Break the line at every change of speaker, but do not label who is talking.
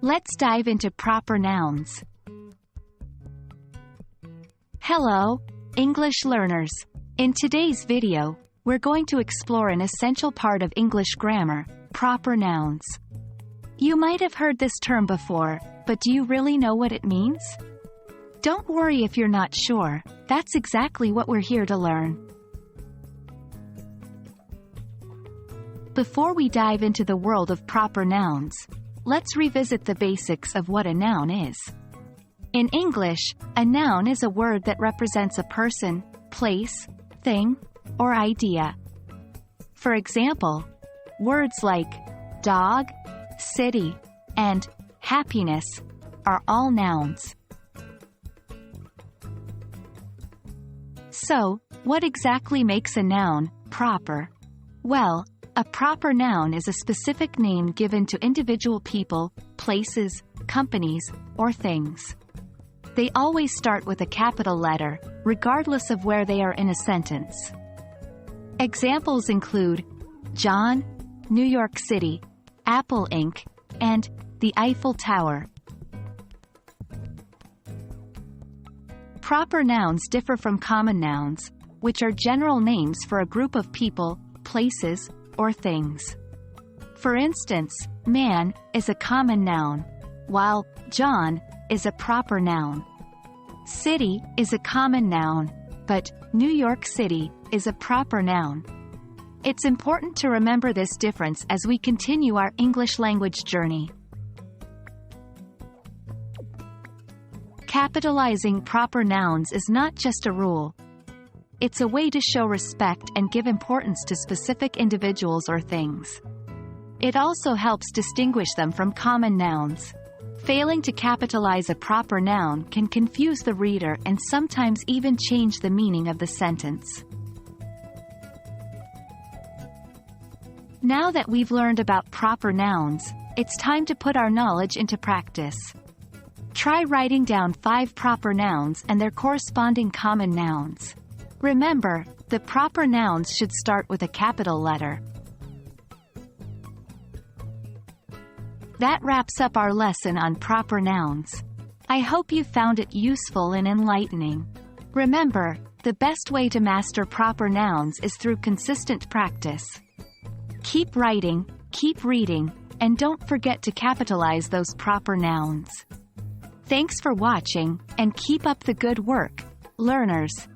Let's dive into proper nouns. Hello, English learners. In today's video, we're going to explore an essential part of English grammar, proper nouns. You might have heard this term before, but do you really know what it means? Don't worry if you're not sure, that's exactly what we're here to learn. Before we dive into the world of proper nouns, let's revisit the basics of what a noun is. In English, a noun is a word that represents a person, place, thing, or idea. For example, words like dog, city, and happiness are all nouns. So, what exactly makes a noun proper? Well, a proper noun is a specific name given to individual people, places, companies, or things. They always start with a capital letter, regardless of where they are in a sentence. Examples include John, New York City, Apple Inc., and the Eiffel Tower. Proper nouns differ from common nouns, which are general names for a group of people, places, or things. For instance, man is a common noun, while John is a proper noun. City is a common noun, but New York City is a proper noun. It's important to remember this difference as we continue our English language journey. Capitalizing proper nouns is not just a rule. It's a way to show respect and give importance to specific individuals or things. It also helps distinguish them from common nouns. Failing to capitalize a proper noun can confuse the reader and sometimes even change the meaning of the sentence. Now that we've learned about proper nouns, it's time to put our knowledge into practice. Try writing down 5 proper nouns and their corresponding common nouns. Remember, the proper nouns should start with a capital letter. That wraps up our lesson on proper nouns. I hope you found it useful and enlightening. Remember, the best way to master proper nouns is through consistent practice. Keep writing, keep reading, and don't forget to capitalize those proper nouns. Thanks for watching, and keep up the good work, learners.